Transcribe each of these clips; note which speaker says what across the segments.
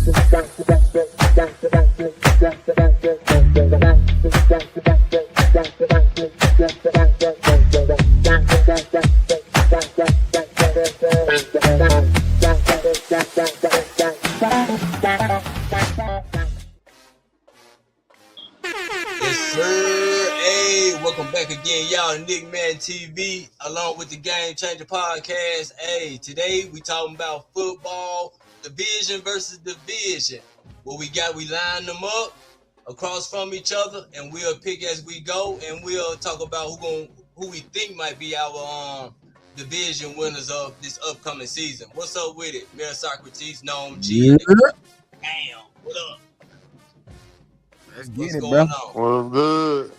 Speaker 1: Yes, sir. Hey, welcome back again, y'all, to NickMaddenTV, along with the Game Changer Podcast. Hey, today we talking about football, division versus division. What we got, we line them up across from each other, and we'll pick as we go, and we'll talk about who we think might be our division winners of this upcoming season. What's up with it? Mayor Socrates, Gnome G.
Speaker 2: Yeah.
Speaker 1: Damn, what up?
Speaker 2: Let's
Speaker 1: What's
Speaker 2: get it,
Speaker 1: going
Speaker 2: bro.
Speaker 1: on?
Speaker 3: Well, good.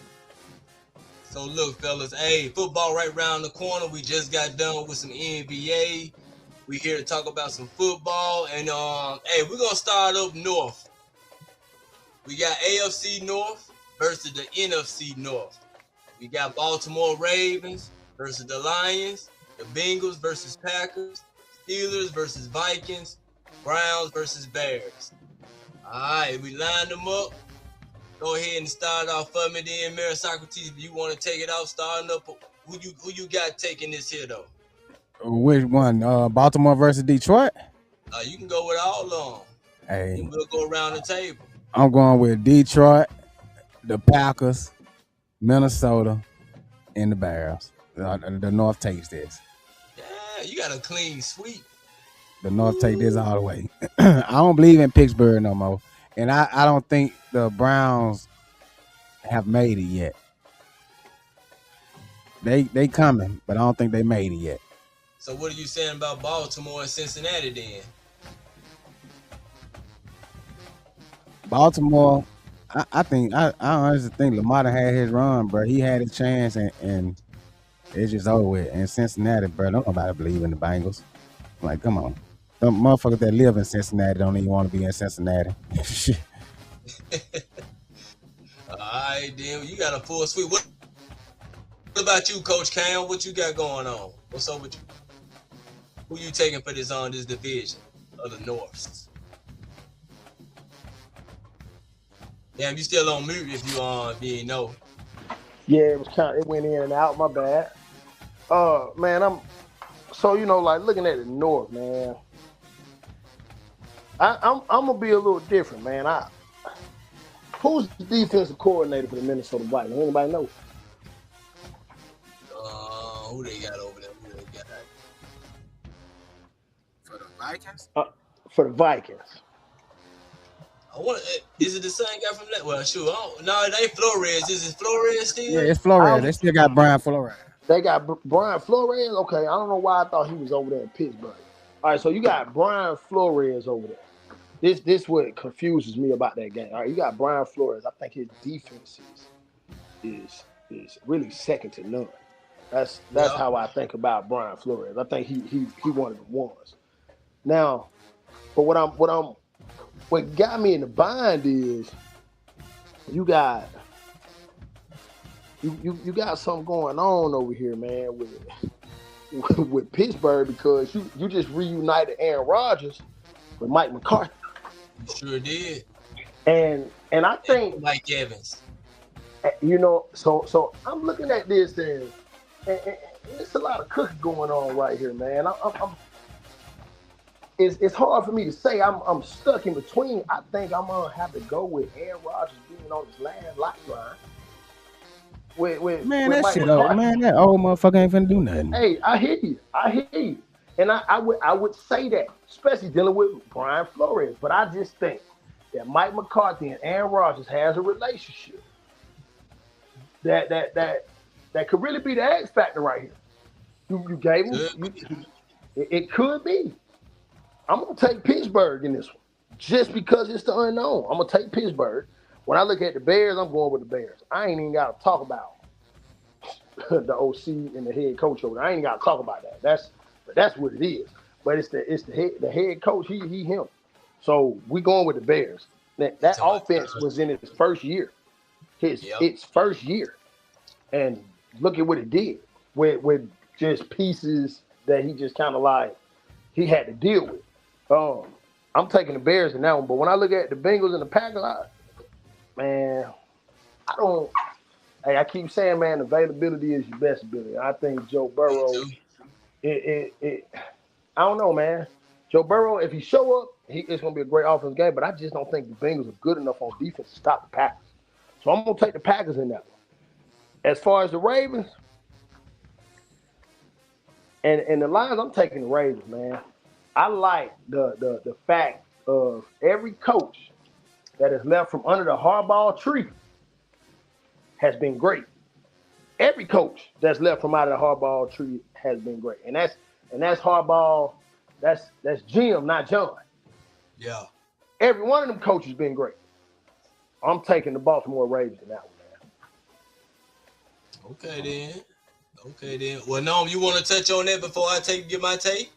Speaker 1: So look, fellas, hey, football right around the corner. We just got done with some NBA. We here to talk about some football, and hey, we're gonna start up north. We got AFC North versus the NFC North. We got Baltimore Ravens versus the Lions, the Bengals versus Packers, Steelers versus Vikings, Browns versus Bears. All right, we lined them up. Go ahead and start off for me then, Mayor Socrates. If you want to take it off, starting up, who you got taking this here though?
Speaker 2: Which one? Baltimore versus Detroit?
Speaker 1: You can go with all of them.
Speaker 2: Hey,
Speaker 1: And we'll go around the table.
Speaker 2: I'm going with Detroit, the Packers, Minnesota, and the Bears. The North takes this.
Speaker 1: Yeah, you got a clean sweep.
Speaker 2: The North take this all the way. I don't believe in Pittsburgh no more. And I don't think the Browns have made it yet. They coming, but I don't think they made it yet.
Speaker 1: So what are you saying about Baltimore and Cincinnati then?
Speaker 2: Baltimore, I honestly think Lamar done had his run, bro. He had a chance, and it's just over with. And Cincinnati, bro, don't nobody believe in the Bengals. Like, come on. Them motherfuckers that live in Cincinnati don't even want to be in Cincinnati.
Speaker 1: All right, then you got a full sweep. What about you, Coach Cam? What you got going on? What's up with you? Who you taking for this division of the North? Damn, you still on mute if you didn't know.
Speaker 4: Yeah, it went in and out. My bad. Man, I'm like looking at the North, man. I'm gonna be a little different, man. Who's the defensive coordinator for the Minnesota Vikings? Anybody know?
Speaker 1: Who they got over there? Who they got?
Speaker 2: For the Vikings?
Speaker 4: For the Vikings.
Speaker 1: Is it the same guy from that? Well, sure. No, it ain't Flores. Is it Flores still?
Speaker 2: Yeah, it's Flores. They still got Brian Flores.
Speaker 4: They got Brian Flores? Okay, I don't know why I thought he was over there in Pittsburgh. All right, so you got Brian Flores over there. This what confuses me about that game. All right, you got Brian Flores. I think his defense is really second to none. That's how I think about Brian Flores. I think he one of the ones. Now, but what got me in the bind is you got something going on over here, man, with Pittsburgh, because you just reunited Aaron Rodgers with Mike McCarthy.
Speaker 1: You sure did.
Speaker 4: And I think
Speaker 1: Mike Evans.
Speaker 4: So I'm looking at this and it's a lot of cooking going on right here, man. It's hard for me to say. I'm stuck in between. I think I'm gonna have to go with Aaron Rodgers being on his last lifeline. With
Speaker 2: that
Speaker 4: Mike
Speaker 2: shit
Speaker 4: McCarthy.
Speaker 2: old, man. That old motherfucker ain't finna do nothing.
Speaker 4: Hey, I hear you. And I would say that, especially dealing with Brian Flores. But I just think that Mike McCarthy and Aaron Rodgers has a relationship that could really be the X factor right here. You gave him. It could be. I'm gonna take Pittsburgh in this one, just because it's the unknown. I'm gonna take Pittsburgh. When I look at the Bears, I'm going with the Bears. I ain't even got to talk about the OC and the head coach over there. I ain't got to talk about that. That's what it is. But it's the head coach. He him. So we going with the Bears. That offense was in its first year. Its first year, and look at what it did with just pieces that he just kind of like he had to deal with. I'm taking the Bears in that one. But when I look at the Bengals and the Packers, man, I don't. Hey, I keep saying, man, availability is your best ability. I think Joe
Speaker 1: Me
Speaker 4: Burrow.
Speaker 1: too.
Speaker 4: It I don't know, man. Joe Burrow, if he show up, it's gonna be a great offense game. But I just don't think the Bengals are good enough on defense to stop the Packers. So I'm gonna take the Packers in that one. As far as the Ravens and the Lions, I'm taking the Ravens, man. I like the fact of every coach that is left from under the Harbaugh tree has been great. Every coach that's left from out of the Harbaugh tree has been great, and that's Harbaugh. That's Jim, not John.
Speaker 1: Yeah.
Speaker 4: Every one of them coaches been great. I'm taking the Baltimore Ravens in that one, man.
Speaker 1: Okay then. Okay then. Well, no, you want to touch on that before I get my take?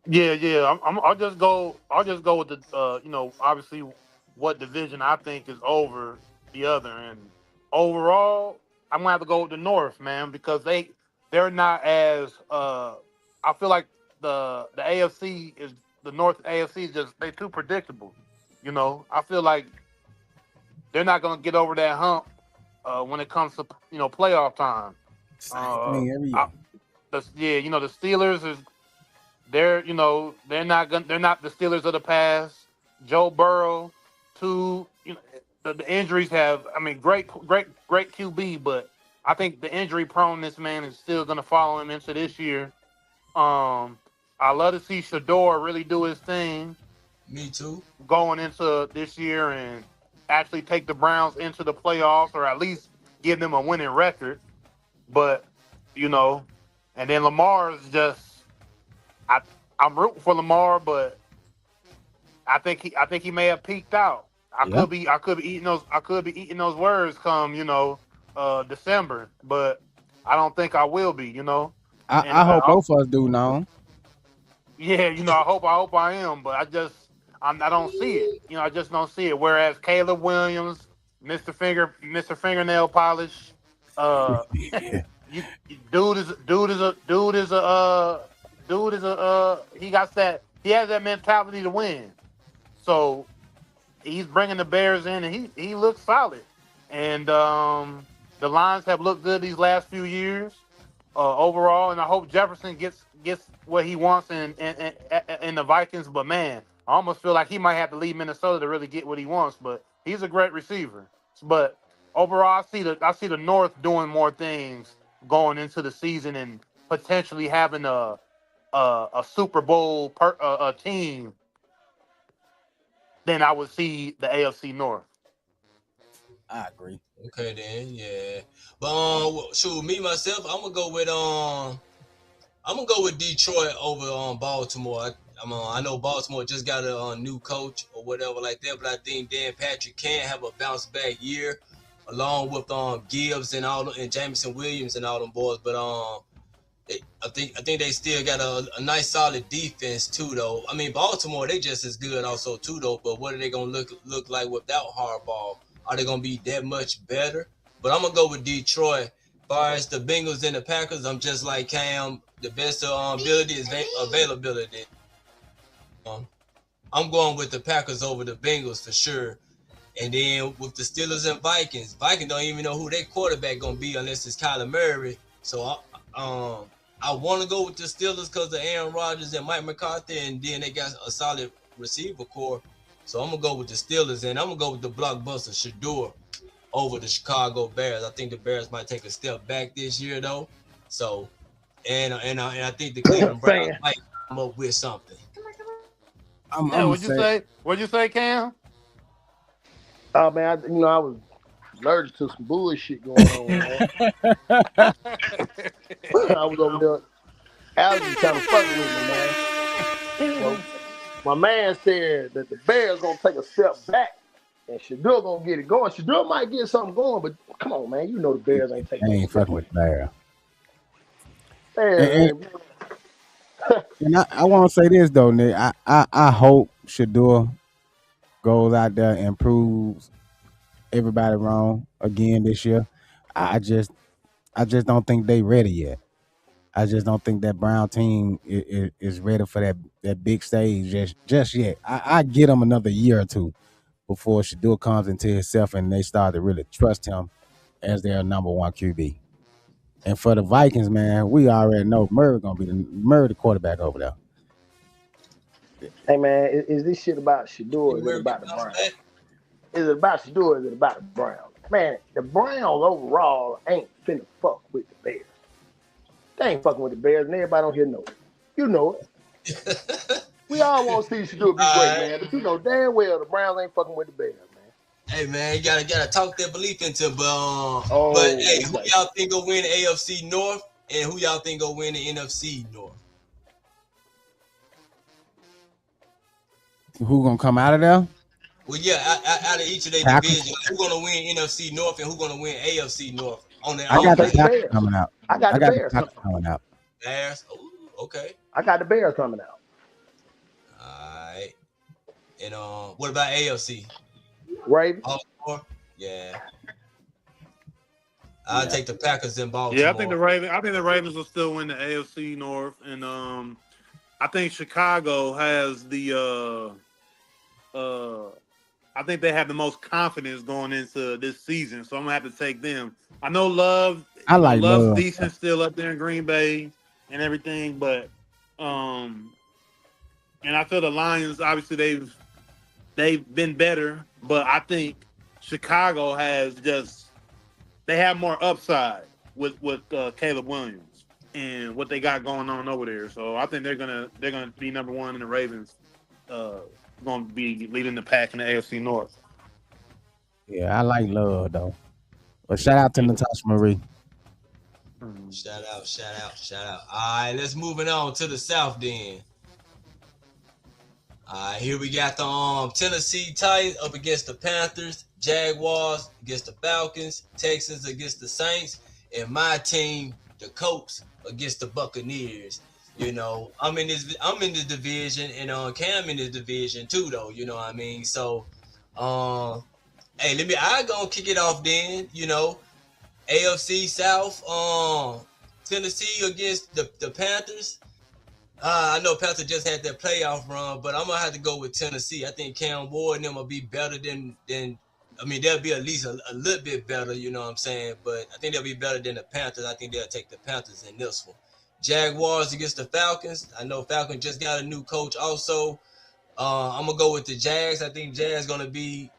Speaker 3: Yeah. I'll just go. I'll just go with the obviously what division I think is over the other, and overall I'm gonna have to go with the North, man, because they're not as I feel like the AFC is the North AFC is just they too predictable. I feel like they're not gonna get over that hump when it comes to playoff time.
Speaker 2: Same
Speaker 3: Uh,
Speaker 2: thing every
Speaker 3: I,
Speaker 2: year.
Speaker 3: the Steelers is they're not the Steelers of the past. Joe Burrow, too. The injuries have. I mean, great QB, but I think the injury proneness, man, is still gonna follow him into this year. I love to see Shador really do his thing
Speaker 1: Me too.
Speaker 3: going into this year and actually take the Browns into the playoffs, or at least give them a winning record. But you know, and then Lamar is just I I'm rooting for Lamar, but I think he may have peaked out.
Speaker 2: Yeah.
Speaker 3: I could be eating those words come December, but I don't think I will be. And
Speaker 2: I hope both of us do now.
Speaker 3: yeah, I hope I am, but I don't see it. I just don't see it. Whereas Caleb Williams, Mr. Fingernail Polish, uh, dude is a he has that mentality to win. So he's bringing the Bears in, and he looks solid. And the Lions have looked good these last few years overall. And I hope Jefferson gets what he wants in the Vikings. But man, I almost feel like he might have to leave Minnesota to really get what he wants. But he's a great receiver. But overall, I see the North doing more things going into the season and potentially having a Super Bowl a team than I would see the AFC North.
Speaker 2: I agree.
Speaker 1: Okay then, yeah. But shoot, me myself, I'm gonna go with Detroit over Baltimore. I know Baltimore just got a new coach or whatever like that, but I think Dan Patrick can have a bounce back year, along with Gibbs and and Jameson Williams and all them boys. But I think they still got a nice solid defense too, though. I mean, Baltimore they just as good also too, though. But what are they gonna look like without Harbaugh? Are they gonna be that much better? But I'm gonna go with Detroit. As far as the Bengals and the Packers, I'm just like Cam. The best ability is availability. Um, I'm going with the Packers over the Bengals for sure. And then with the Steelers and Vikings don't even know who their quarterback gonna be unless it's Kyler Murray. So I want to go with the Steelers because of Aaron Rodgers and Mike McCarthy, and then they got a solid receiver core. So I'm gonna go with the Steelers, and I'm gonna go with the blockbuster Shador over the Chicago Bears. I think the Bears might take a step back this year though. So and I think the Cleveland Browns
Speaker 4: Fan.
Speaker 1: might come up with something.
Speaker 2: I'm
Speaker 3: Yeah,
Speaker 2: gonna say
Speaker 3: What'd you say, Cam?
Speaker 4: Oh man, I was allergic to some bullshit going on, man. I was over there. Allergy kind of fucking with me, man. So my man said that the Bears gonna take a step back and Shador gonna get it going. Shador might get something going, but come on, man. You know the Bears ain't
Speaker 2: I
Speaker 4: taking no
Speaker 2: ain't
Speaker 4: step.
Speaker 2: fucking with Bear. And,
Speaker 4: Man,
Speaker 2: and I want to say this though, Nick. I hope Shador goes out there and proves everybody wrong again this year. I just I just don't think they ready yet. I just don't think that Brown team is ready for that big stage just yet. I get him another year or two before Shador comes into himself and they start to really trust him as their number one QB. And for the Vikings, man, we already know Murray gonna be the quarterback over there.
Speaker 4: Hey man, is this shit about Shador or is it about the Browns? Is it about Shador or is it about the Browns? Man, the Browns overall ain't finna fuck with the Bears. They ain't fucking with the Bears, and everybody on here know it. You know it. We all want to see Shador be great, man, but you know damn well the Browns ain't fucking with the Bears, man.
Speaker 1: Hey man, you gotta talk that belief into it, but hey, who y'all think will win the AFC North and who y'all think will win the NFC North?
Speaker 2: Who gonna come out of there?
Speaker 1: Well, yeah, out of each of their divisions, who gonna win NFC North and who gonna win AFC North?
Speaker 2: I got the Packers coming out.
Speaker 4: I got the Bears
Speaker 2: coming out.
Speaker 1: Bears, ooh, okay.
Speaker 4: I got the Bears coming out.
Speaker 1: All right. And what about AFC?
Speaker 4: Ravens.
Speaker 1: Baltimore? Yeah. I'll take the Packers in Baltimore.
Speaker 3: Yeah, I think the Ravens will still win the AFC North, and I think Chicago has the I think they have the most confidence going into this season, so I'm gonna have to take them. I know Love's decent still up there in Green Bay and everything, but and I feel the Lions obviously they've been better, but I think Chicago they have more upside with Caleb Williams and what they got going on over there. So I think they're gonna be number one, and the Ravens going to be leading the pack in the AFC North.
Speaker 2: Yeah, I like Love though. But shout out to Natasha Marie.
Speaker 1: Shout out. All right, let's moving on to the South then. All right, here we got the Tennessee Titans up against the Panthers, Jaguars against the Falcons, Texans against the Saints, and my team, the Colts, against the Buccaneers. You know, I'm in this division, and Cam in this division too, though. You know what I mean? So, hey, I gonna kick it off then. You know, AFC South, Tennessee against the Panthers. I know Panthers just had their playoff run, but I'm gonna have to go with Tennessee. I think Cam Ward and them will be better than. I mean, they'll be at least a little bit better. You know what I'm saying? But I think they'll be better than the Panthers. I think they'll take the Panthers in this one. Jaguars against the Falcons. I know Falcons just got a new coach also. I'm going to go with the Jags. I think Jags going to be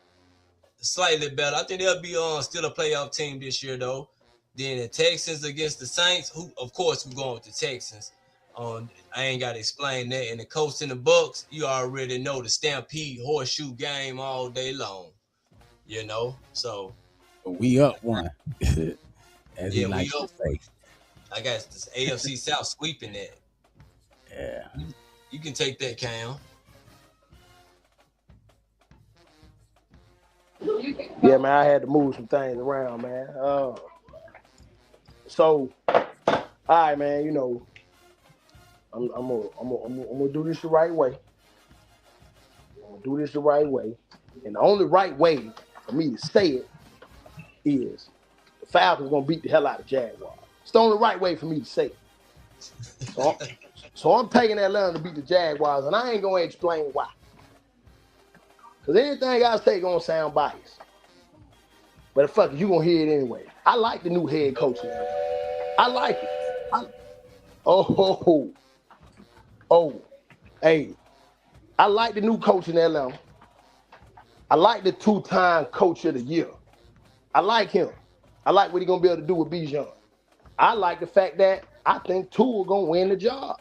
Speaker 1: slightly better. I think they'll be still a playoff team this year, though. Then the Texans against the Saints. Of course, we're going with the Texans. I ain't got to explain that. And the Colts and the Bucks, you already know the Stampede horseshoe game all day long. You know? So.
Speaker 2: We up one. As he likes to say.
Speaker 1: I got this AFC South sweeping that.
Speaker 2: Yeah.
Speaker 1: You can take that, Cam.
Speaker 4: Yeah, man, I had to move some things around, man. So, all right, man, you know, I'm gonna do this the right way. And the only right way for me to say it is the Falcons gonna beat the hell out of Jaguars. It's the only right way for me to say it. So I'm taking Atlanta to beat the Jaguars, and I ain't gonna explain why. Because anything I say gonna sound biased. But fuck it, you gonna hear it anyway. I like the new head coach. I like it. Hey, I like the new coach in Atlanta. I like the 2-time coach of the year. I like him. I like what he's gonna be able to do with Bijan. I like the fact that I think Tua gonna win the job.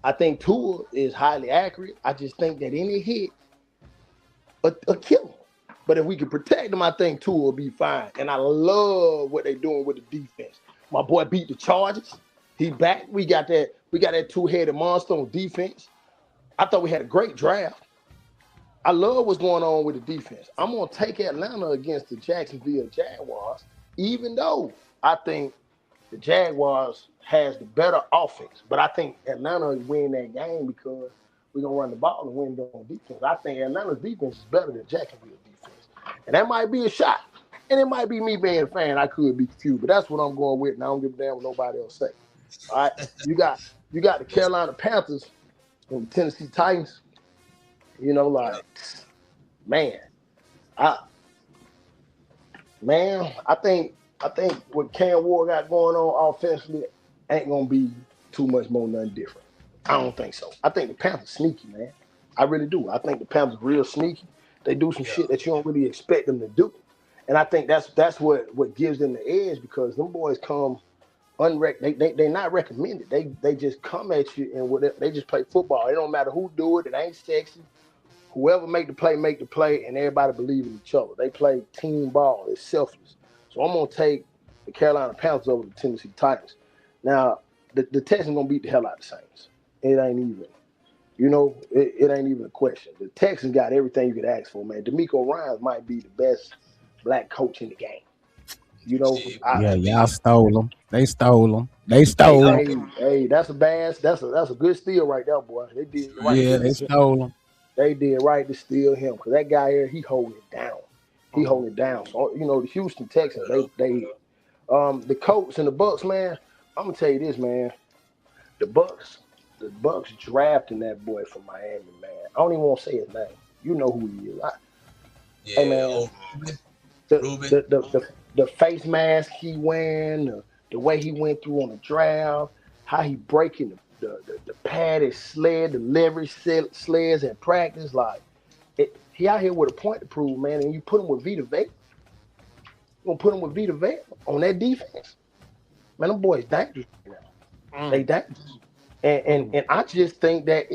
Speaker 4: I think Tua is highly accurate. I just think that any hit a kill him. But if we can protect him, I think Tua will be fine. And I love what they're doing with the defense. My boy beat the Chargers. He back. We got that two-headed monster on defense. I thought we had a great draft. I love what's going on with the defense. I'm gonna take Atlanta against the Jacksonville Jaguars, even though I think the Jaguars has the better offense, but I think Atlanta will win that game because we're going to run the ball and win on defense. I think Atlanta's defense is better than Jacksonville's defense. And that might be a shot. And it might be me being a fan. I could be confused, but that's what I'm going with, and I don't give a damn what nobody else say. All right, you got the Carolina Panthers and the Tennessee Titans. You know,
Speaker 1: Yeah.
Speaker 4: like man, I I think what Cam Ward got going on offensively ain't gonna be too much more nothing different. I don't think so. I think the Panthers sneaky, man. I really do. I think the Panthers real sneaky. They do some
Speaker 1: Yeah.
Speaker 4: shit that you don't really expect them to do. And I think that's what gives them the edge because them boys come they're not recommended. They just come at you and whatever they just play football. It don't matter who do it, it ain't sexy. Whoever make the play, and everybody believe in each other. They play team ball. It's selfless. So I'm gonna take the Carolina Panthers over the Tennessee Titans. Now the Texans gonna beat the hell out of the Saints. It ain't even. It ain't even a question. The Texans got everything you could ask for, man. D'Amico Ryans might be the best black coach in the game. You know,
Speaker 1: Shit,
Speaker 4: I,
Speaker 2: Yeah,
Speaker 1: might
Speaker 2: y'all
Speaker 1: be.
Speaker 2: stole them. They stole them. They
Speaker 1: Hey,
Speaker 2: stole them.
Speaker 4: that's a bad, that's a good steal right there, boy. They did right to
Speaker 2: Yeah,
Speaker 4: steal
Speaker 2: they
Speaker 4: him.
Speaker 2: stole them.
Speaker 4: They did right to steal him because that guy here, he holding it down. He holding it down. So the Houston Texans, the Colts and the Bucks, man. I'm gonna tell you this, man. The Bucks, the Bucks drafting that boy from Miami, man. I don't even want to say his name. You know who he is. Hey,
Speaker 1: Yeah.
Speaker 4: man,
Speaker 1: Oh, Ruben.
Speaker 4: the
Speaker 1: Ruben.
Speaker 4: the the the, the face mask he wearing, the way he went through on the draft, how he breaking the padded sled, the leverage sleds at practice, like he out here with a point to prove, man. And you put him with Vita Vea, you gonna put him with Vita Vea on that defense, man. Them boys dangerous right now. They
Speaker 3: Mm.
Speaker 4: dangerous, and I just think that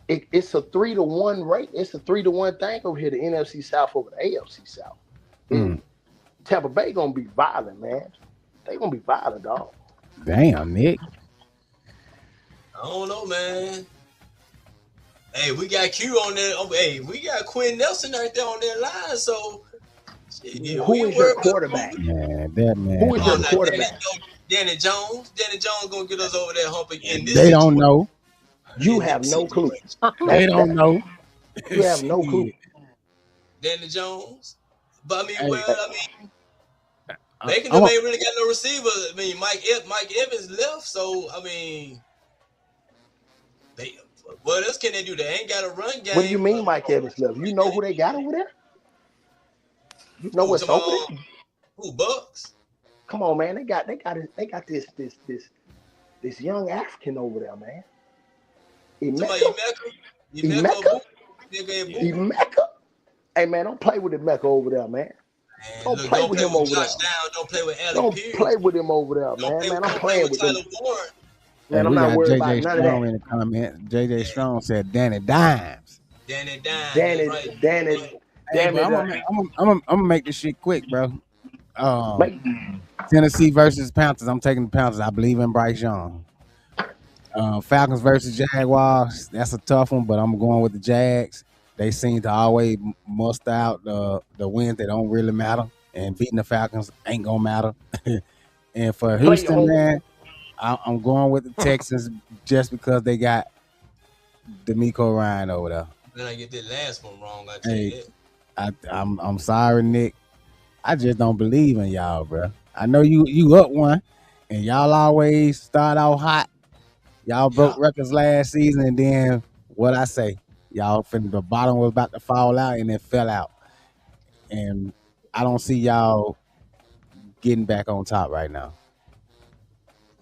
Speaker 4: it's a 3-1 rate. It's a 3-1 thing over here. The NFC South over the AFC South.
Speaker 2: Mm.
Speaker 4: Tampa Bay gonna be violent, man. They gonna be violent, dog.
Speaker 2: Damn, Nick.
Speaker 1: I don't know, man. Hey, we got Q on there. Oh, hey, we got Quinn Nelson right there on that line. So, shit, we
Speaker 4: Who
Speaker 1: ain't
Speaker 4: is your
Speaker 1: worried about
Speaker 4: quarterback?
Speaker 1: Ruben.
Speaker 2: Man, that
Speaker 4: Who is
Speaker 2: man.
Speaker 4: your
Speaker 1: Oh, now
Speaker 4: quarterback?
Speaker 1: Danny Jones. Danny Jones gonna get us over there humping in this
Speaker 2: They don't
Speaker 1: situation.
Speaker 2: know.
Speaker 4: You
Speaker 1: In this
Speaker 4: have no clue.
Speaker 1: situation,
Speaker 2: They
Speaker 4: That's
Speaker 2: don't
Speaker 4: that.
Speaker 2: know.
Speaker 4: You have no clue.
Speaker 2: Shit.
Speaker 1: Danny Jones. But I mean,
Speaker 2: Hey,
Speaker 1: well, I mean, Bacon
Speaker 2: I'm
Speaker 1: them
Speaker 2: a,
Speaker 1: ain't really got no receiver. I mean, Mike Evans left, so I mean, they what else can they do? They ain't got a run
Speaker 4: What do you
Speaker 1: game.
Speaker 4: mean, Mike Evans left? You know who they got over there? You know
Speaker 1: Who
Speaker 4: what's
Speaker 1: tomorrow?
Speaker 4: over there?
Speaker 1: Who Bucks?
Speaker 4: Come on, man. They got this young African over there, man.
Speaker 1: Tomorrow
Speaker 4: Emeka,
Speaker 1: Emeka
Speaker 4: Emeka,
Speaker 1: Boo, Emeka Boo.
Speaker 4: Emeka. Hey, man, don't play with Emeka over there, man.
Speaker 1: And
Speaker 4: Don't
Speaker 1: look,
Speaker 4: play
Speaker 1: don't
Speaker 4: with
Speaker 1: play
Speaker 4: him
Speaker 1: with
Speaker 4: over
Speaker 1: Josh
Speaker 4: there.
Speaker 1: Down. Don't play with Alec
Speaker 4: Don't play
Speaker 1: Pierce.
Speaker 4: with him over there, man. Man, I'm
Speaker 1: Don't play
Speaker 4: playing
Speaker 1: with
Speaker 4: with them.
Speaker 1: Tyler Warren.
Speaker 2: hey,
Speaker 4: Man, I'm
Speaker 2: we
Speaker 4: not
Speaker 2: got
Speaker 4: worried about
Speaker 2: JJ
Speaker 4: none of that.
Speaker 2: Strong in the comments. JJ Strong said Danny Dimes.
Speaker 1: Danny Dime. That's
Speaker 4: Danny,
Speaker 1: right.
Speaker 4: Danny,
Speaker 2: Hey,
Speaker 4: damn
Speaker 2: but
Speaker 4: it.
Speaker 2: I'm gonna make this shit quick, bro.
Speaker 4: Make,
Speaker 2: Tennessee versus Panthers. I'm taking the Panthers. I believe in Bryce Young. Falcons versus Jaguars. That's a tough one, but I'm going with the Jags. They seem to always muster out the wins that don't really matter, and beating the Falcons ain't gonna matter. And for
Speaker 4: play your
Speaker 2: Houston,
Speaker 4: whole.
Speaker 2: man, I'm going with the Texans just because they got D'Amico Ryan over there.
Speaker 1: Then I get that last one wrong. I tell you
Speaker 2: Hey,
Speaker 1: that.
Speaker 2: I'm sorry, Nick. I just don't believe in y'all, bro. I know you up one, and y'all always start out hot. Y'all broke
Speaker 1: Yeah.
Speaker 2: records last season, and then what I say, y'all from the bottom was about to fall out, and it fell out. And I don't see y'all getting back on top right now.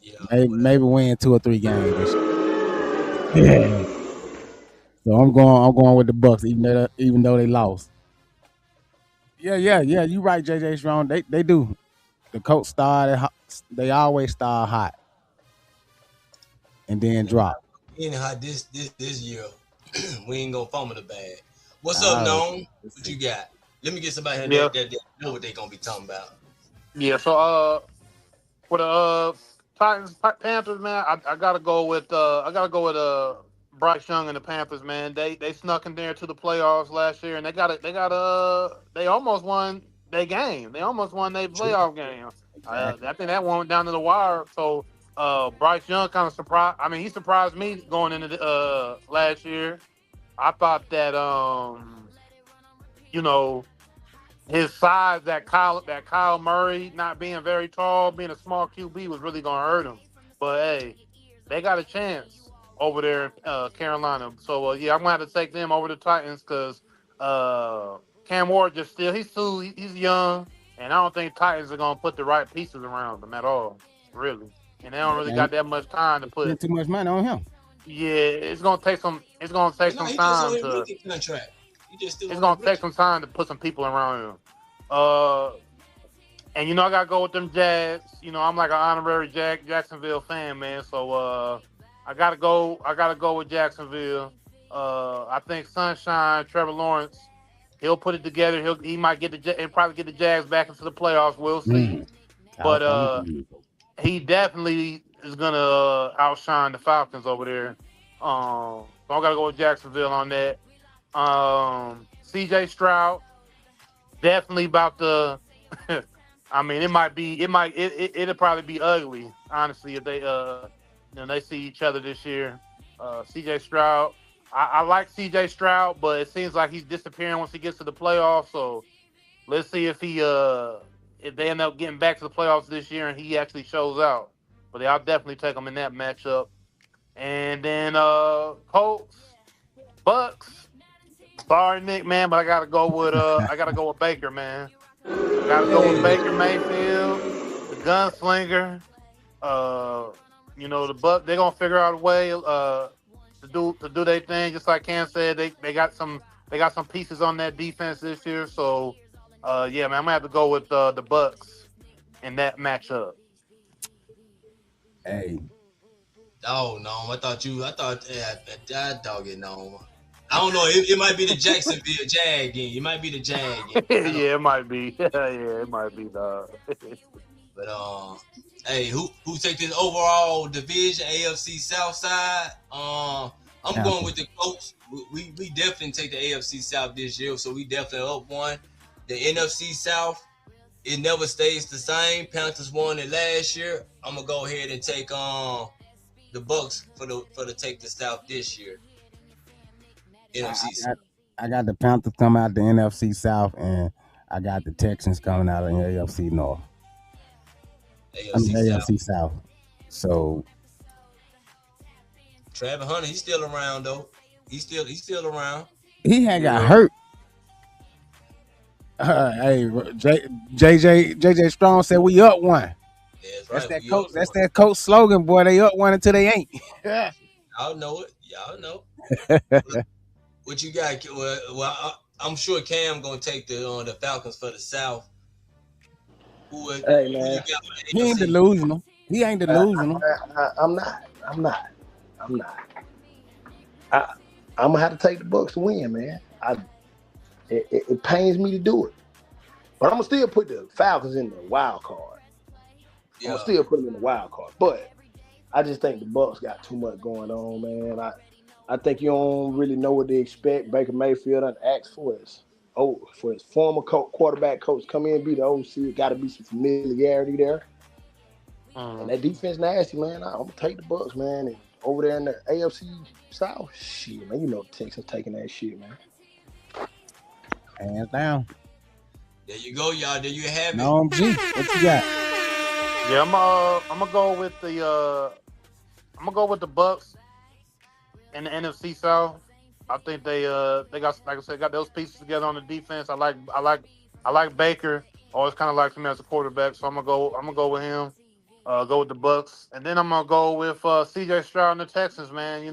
Speaker 1: Yeah. Well,
Speaker 2: Maybe win 2 or 3 games this year. So I'm going with the Bucks, even though they lost. Yeah. You right, JJ Strong. They do. The coach started. They always start hot and then drop.
Speaker 1: anyhow, this year, we ain't gonna fumble the bag. What's up,
Speaker 2: All right.
Speaker 1: known?
Speaker 2: Let's
Speaker 1: What
Speaker 2: see.
Speaker 1: you got? Let me get somebody here
Speaker 3: Yeah,
Speaker 1: that know what they gonna be talking about.
Speaker 3: yeah. So for the Titans Panthers, man, I gotta go with Bryce Young and the Panthers, man. They snuck in there to the playoffs last year, and they almost won their game. They almost won their
Speaker 1: True.
Speaker 3: playoff game.
Speaker 2: Exactly.
Speaker 3: I think that one went down to the wire. So Bryce Young kind of surprised. I mean, he surprised me going into the last year. I thought that you know his size, that Kyle Murray not being very tall, being a small QB was really gonna hurt him. But hey, they got a chance over there in Carolina. So yeah, I'm gonna have to take them over the Titans because Cam Ward just still he's young, and I don't think Titans are gonna put the right pieces around him at all, really. And they don't really got
Speaker 2: They
Speaker 3: that much time to put.
Speaker 2: spend too much money on him.
Speaker 3: Yeah, it's gonna take some. It's gonna take
Speaker 1: No,
Speaker 3: some
Speaker 1: he just on
Speaker 3: time
Speaker 1: his
Speaker 3: to.
Speaker 1: rookie contract. He just still
Speaker 3: It's
Speaker 1: on his
Speaker 3: gonna take
Speaker 1: rookie.
Speaker 3: some time to put some people around him. Uh, and I gotta go with them Jags. I'm like an honorary Jacksonville fan, man. So I gotta go. I gotta go with Jacksonville. I think Sunshine, Trevor Lawrence, he'll put it together. He might he'll probably get the Jags back into the playoffs. We'll see. But
Speaker 2: California Eagles.
Speaker 3: he definitely is gonna outshine the Falcons over there. So I gotta go with Jacksonville on that. CJ Stroud definitely about to. I mean, it'll probably be ugly, honestly, if they see each other this year. CJ Stroud, I like CJ Stroud, but it seems like he's disappearing once he gets to the playoffs. So let's see if they end up getting back to the playoffs this year and he actually shows out. But I'll definitely take him in that matchup. And then Colts, Bucks. Sorry, Nick, man, but I gotta go with Baker, man. Gotta go with Baker Mayfield, the gunslinger. The Buck they're gonna figure out a way to do their thing. Just like Cam said, they got some pieces on that defense this year. So yeah, man, I'm gonna have to go with the Bucks in that matchup.
Speaker 2: Hey,
Speaker 1: Oh no, I thought that dog it no. I don't know. It might be the Jacksonville Jag game. It might be the Jag game. I don't.
Speaker 3: Yeah, it might be. Yeah, it might be, dog.
Speaker 1: But hey, who take this overall division AFC South side? I'm going with the Colts. We definitely take the AFC South this year, so we definitely up one. The NFC South, it never stays the same. Panthers won it last year. I'm gonna go ahead and take the Bucks for the take the South this year. NFC South.
Speaker 2: I got the Panthers coming out the NFC South, and I got the Texans coming out of the AFC North. I mean
Speaker 1: AFC South.
Speaker 2: AFC South. So
Speaker 1: Travis Hunter, he's still around though. He's still around.
Speaker 2: he had got hurt. Hey, JJ Strong said we up one.
Speaker 1: Yeah, that's
Speaker 2: That's
Speaker 1: right.
Speaker 2: that
Speaker 1: We
Speaker 2: coach.
Speaker 1: up
Speaker 2: That's
Speaker 1: one.
Speaker 2: that coach slogan, boy. They up one until they ain't.
Speaker 1: Y'all know it. Y'all know. What you got? Well, I'm sure Cam gonna take the Falcons for the South.
Speaker 4: Hey
Speaker 1: Who you
Speaker 4: man,
Speaker 1: got for the
Speaker 2: He ain't
Speaker 1: AFC?
Speaker 2: delusional. He ain't delusional.
Speaker 4: I'm not. I'm not. I'm not. I'm gonna have to take the Bucks to win, man. It pains me to do it, but I'm gonna still put the Falcons in the wild card. I'm
Speaker 1: Yeah.
Speaker 4: gonna still put them in the wild card, but I just think the Bucks got too much going on, man. I think you don't really know what to expect. Baker Mayfield done asked for his former quarterback coach come in and be the OC. Got to be some familiarity there. And that defense nasty, man. I'm gonna take the Bucks, man. And over there in the AFC South, shit, man. You know the Texans taking that shit, man.
Speaker 2: Hands down.
Speaker 1: There you go, y'all. There you have it.
Speaker 2: No, G. What you got?
Speaker 3: Yeah, I'm gonna go with the Bucks in the NFC South. I think they got, like I said, got those pieces together on the defense. I like Baker. Always kind of liked him as a quarterback, so I'm gonna go with him. Go with the Bucks, and then I'm gonna go with CJ Stroud and the Texans, man.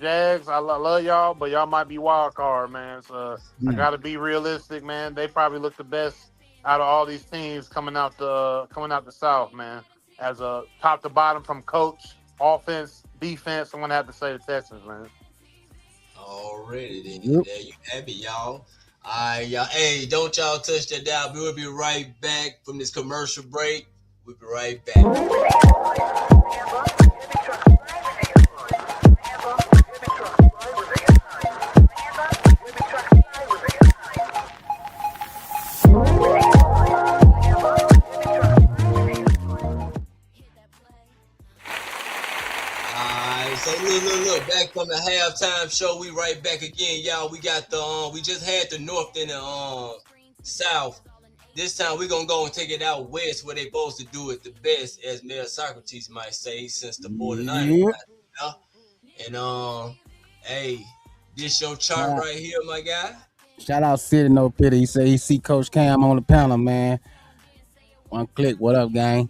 Speaker 3: Jags. I love y'all, but y'all might be wild card, man. So I gotta be realistic, man. They probably look the best out of all these teams coming out the South, man. As a top to bottom from coach, offense, defense, I'm gonna have to say the Texans, man.
Speaker 1: Already then.
Speaker 2: Yep.
Speaker 1: There you have it, y'all. All right, y'all. Hey, don't y'all touch that dial. We'll be right back from this commercial break. We'll be right back. Alright, so look, back from the halftime show. We right back again, y'all. We got we just had the North and the South. this time we're gonna go and take it out west where they supposed to do it the best, as Mayor Socrates might say, since the 49ers
Speaker 2: Yeah.
Speaker 1: got there. And hey, this your
Speaker 2: Shout
Speaker 1: chart
Speaker 2: out,
Speaker 1: right here, my guy.
Speaker 2: shout out City No Pity. He said he see Coach Cam on the panel, man. One click. What up, gang?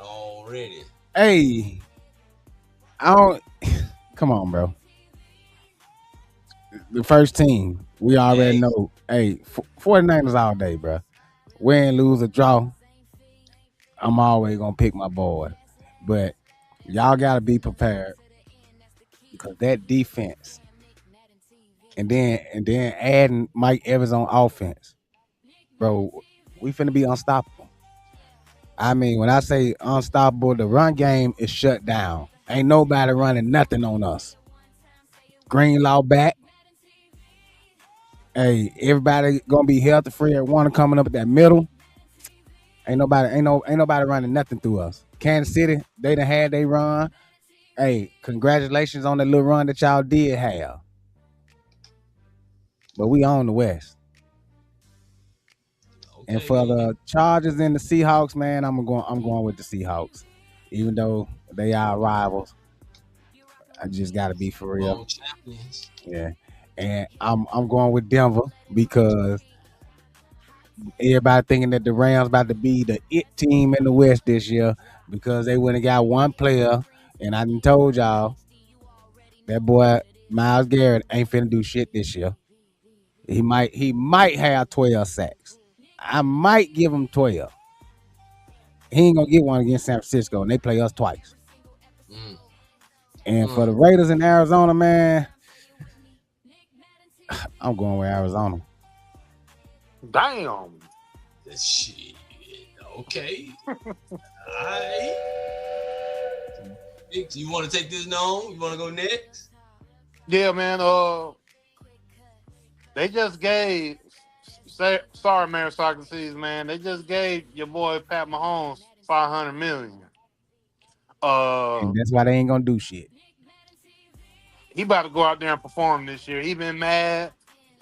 Speaker 1: Already.
Speaker 2: Hey, I don't. Come on, bro. The first team, we already
Speaker 1: Hey,
Speaker 2: know. Hey, 49ers all day, bro. Win, lose, or draw, I'm always gonna pick my boy. But y'all gotta be prepared because that defense, and then adding Mike Evans on offense, bro. We finna be unstoppable. I mean, when I say unstoppable, the run game is shut down. Ain't nobody running nothing on us. Greenlaw back. Hey, everybody gonna be healthy free at one coming up at that middle. Ain't nobody running nothing through us. Kansas City, they done had they run. Hey, congratulations on the little run that y'all did have. But we own the West. And
Speaker 1: okay
Speaker 2: for
Speaker 1: then.
Speaker 2: the Chargers and the Seahawks, man, I'm going with the Seahawks. Even though they are rivals. I just gotta be for
Speaker 1: Super
Speaker 2: real.
Speaker 1: Bowl champions.
Speaker 2: Yeah. And I'm going with Denver because everybody thinking that the Rams about to be the it team in the West this year because they went and got one player. And I done told y'all that boy Myles Garrett ain't finna do shit this year. He might have 12 sacks. I might give him 12. He ain't gonna get one against San Francisco, and they play us twice.
Speaker 1: Mm,
Speaker 2: And for
Speaker 1: mm.
Speaker 2: the Raiders in Arizona, man, I'm going with Arizona.
Speaker 3: Damn.
Speaker 1: Shit. Okay. Alright. You want to take this on? You want to go next?
Speaker 3: Yeah, man. They just gave. Sorry, Mayor Socrates, man. They just gave your boy Pat Mahomes $500 million.
Speaker 2: And that's why they ain't gonna do shit.
Speaker 3: He about to go out there and perform this year. He been mad.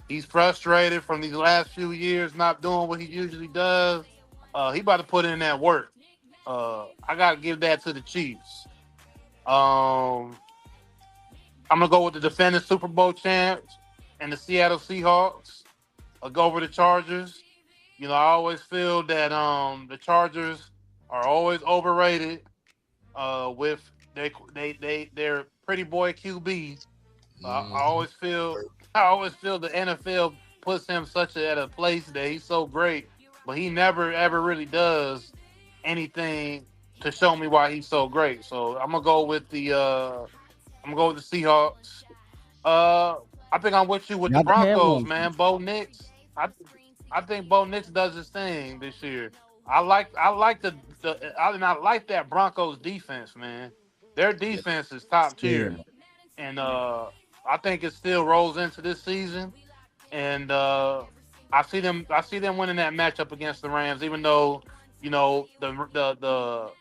Speaker 3: He's frustrated from these last few years not doing what he usually does. He about to put in that work. I gotta give that to the Chiefs. I'm gonna go with the defending Super Bowl champs and the Seattle Seahawks. I'll go over the Chargers. You know, I always feel that the Chargers are always overrated with their pretty boy QB. I
Speaker 1: Mm-hmm.
Speaker 3: always feel the NFL puts him at a place that he's so great, but he never ever really does anything to show me why he's so great. So I'm gonna go with the Seahawks. Uh, I think I'm with you with the
Speaker 2: Y'all done had
Speaker 3: Broncos,
Speaker 2: one.
Speaker 3: man. Bo Nix. I think Bo Nix does his thing this year. I like that Broncos defense, man. Their
Speaker 1: Yeah.
Speaker 3: defense is top
Speaker 2: Scared.
Speaker 3: tier, and I think it still rolls into this season. And I see them winning that matchup against the Rams, even though you know the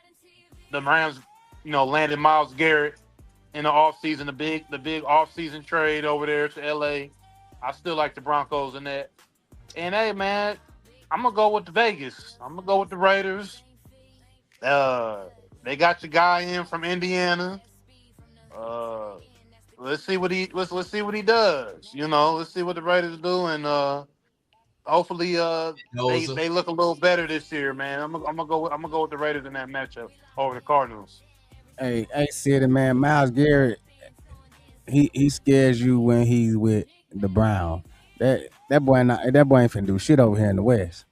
Speaker 3: Rams, landed Miles Garrett in the offseason, the big offseason trade over there to LA. I still like the Broncos in that. And hey man, I'm gonna go with the Vegas. I'm gonna go with the Raiders. Uh they got your guy in from Indiana. Uh let's see what he does. Let's see what the Raiders do and hopefully they
Speaker 1: Those are,
Speaker 3: they look a little better this year, man. I'm gonna go with the Raiders in that matchup over the Cardinals.
Speaker 2: Hey, City man, Miles Garrett, he scares you when he's with the Brown. That boy ain't finna do shit over here in the West.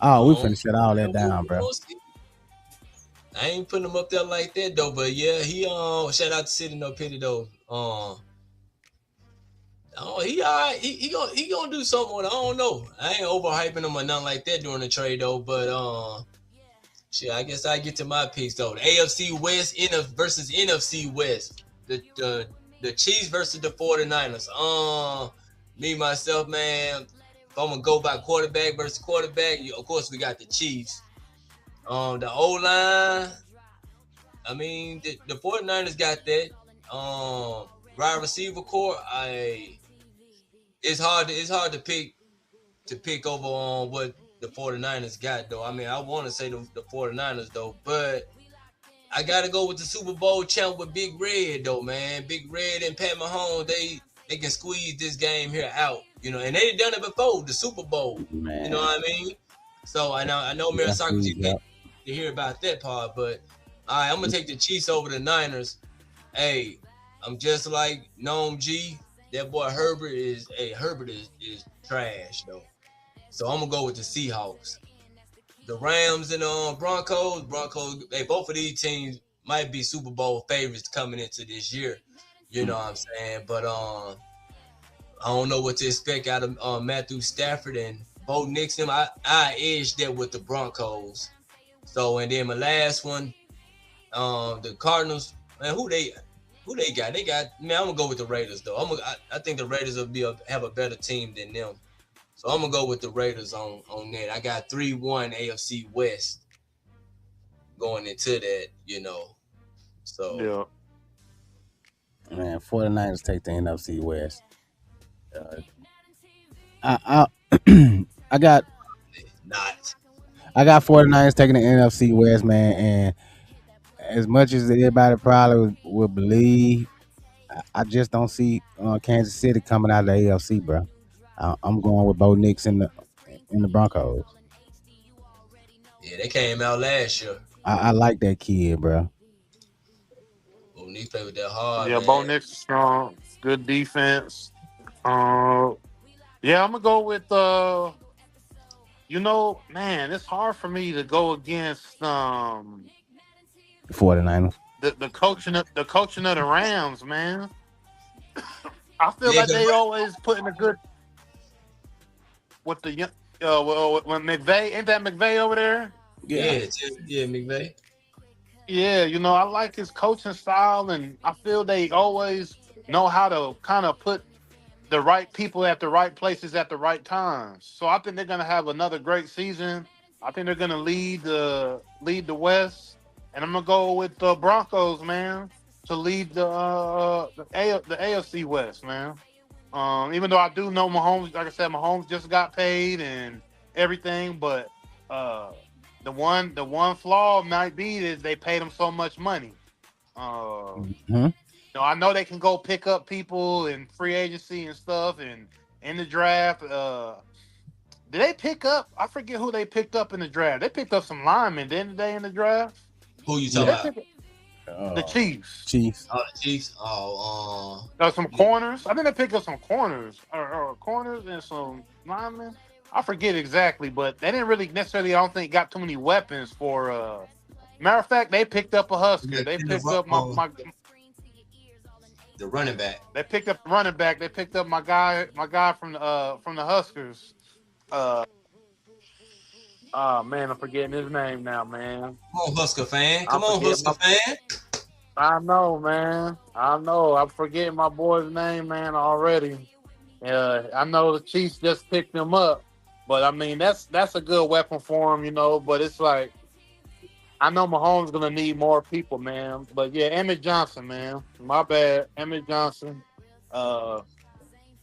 Speaker 2: Oh, we finna shut all that down,
Speaker 1: we
Speaker 2: bro.
Speaker 1: gonna see. I ain't putting him up there like that though, but yeah, he shout out to City No Pity though. Oh, he alright. He gonna do something with it. I don't know. I ain't overhyping him or nothing like that during the trade though. But shit, I guess I get to my picks though. The AFC West versus NFC West. The Chiefs versus the 49ers. Me myself, man. If I'm gonna go by quarterback versus quarterback, of course we got the Chiefs. The O line. I mean, the 49ers got that. Wide receiver core. It's hard to pick to pick over on what the 49ers got, though. I mean, I want to say the 49ers, though, but I got to go with the Super Bowl champ with Big Red, though, man. Big Red and Pat Mahomes, they can squeeze this game here out, and they done it before, the Super Bowl. You know
Speaker 2: Man,
Speaker 1: what I mean? So I know Mary
Speaker 2: yeah,
Speaker 1: Socrates
Speaker 2: please,
Speaker 1: get
Speaker 2: yeah.
Speaker 1: to hear about that part, but all right, I'm gonna take the Chiefs over the Niners. Hey, I'm just like Gnome G. That boy Herbert is trash though. So I'm gonna go with the Seahawks. The Rams and Broncos. Hey, both of these teams might be Super Bowl favorites coming into this year. You know what I'm saying? But I don't know what to expect out of Matthew Stafford and Bo Nixon. I edged that with the Broncos. So and then my last one, the Cardinals. Man, who they got? They got, man. I'm gonna go with the Raiders though. I think the Raiders will have a better team than them. So I'm gonna go with the Raiders on that. I got 3-1 AFC West going into that. So
Speaker 3: Yeah.
Speaker 2: Man, 49ers take the NFC West. I I got
Speaker 1: not.
Speaker 2: I got 49ers taking the NFC West, man. And as much as everybody probably would believe, I just don't see Kansas City coming out of the AFC, bro. I'm going with Bo Nix in the Broncos.
Speaker 1: Yeah, they came out last year.
Speaker 2: I like that kid, bro.
Speaker 1: Oh, Nick played with that hard,
Speaker 3: Yeah, Bo
Speaker 1: man.
Speaker 3: Nix is strong. Good defense. Yeah, I'm gonna go with man, it's hard for me to go against
Speaker 2: The 49ers.
Speaker 3: the coaching of the Rams, man. I feel
Speaker 1: Yeah,
Speaker 3: like they always put in a good with the when McVay, ain't that McVay over there?
Speaker 1: yeah, yeah, McVay.
Speaker 3: Yeah, I like his coaching style, and I feel they always know how to kind of put the right people at the right places at the right times. So I think they're gonna have another great season. I think they're gonna lead the West, and I'm gonna go with the Broncos, man, to lead the AFC West, man. Even though I do know Mahomes, like I said, Mahomes just got paid and everything, but uh, the one flaw might be is they paid him so much money. Uh,
Speaker 2: Hmm.
Speaker 3: I know they can go pick up people in free agency and stuff, and in the draft. Did they pick up? I forget who they picked up in the draft. They picked up some linemen, didn't they, in the draft?
Speaker 1: Who you talking
Speaker 2: Yeah.
Speaker 3: They
Speaker 1: about?
Speaker 3: picked up the
Speaker 2: Uh,
Speaker 3: Chiefs.
Speaker 2: Chiefs.
Speaker 1: Oh, the Chiefs. Oh,
Speaker 3: Some corners. I think they picked up some corners or corners and some linemen. I forget exactly, but they didn't really necessarily. I don't think got too many weapons for. Matter of fact, they picked up a Husker. They picked up my.
Speaker 1: the running back.
Speaker 3: They picked up the running back. They picked up my guy from the Huskers. Uh, man, I'm forgetting his name now, man.
Speaker 1: Come on, Husker fan.
Speaker 3: I'm
Speaker 1: Come on,
Speaker 3: forgetting.
Speaker 1: Husker fan.
Speaker 3: I know, man. I know. I'm forgetting my boy's name, man, already. I know the Chiefs just picked him up, but I mean that's a good weapon for him, But it's like I know Mahomes gonna need more people, man. But yeah, Emmett Johnson, man. My bad, Emmett Johnson. Uh,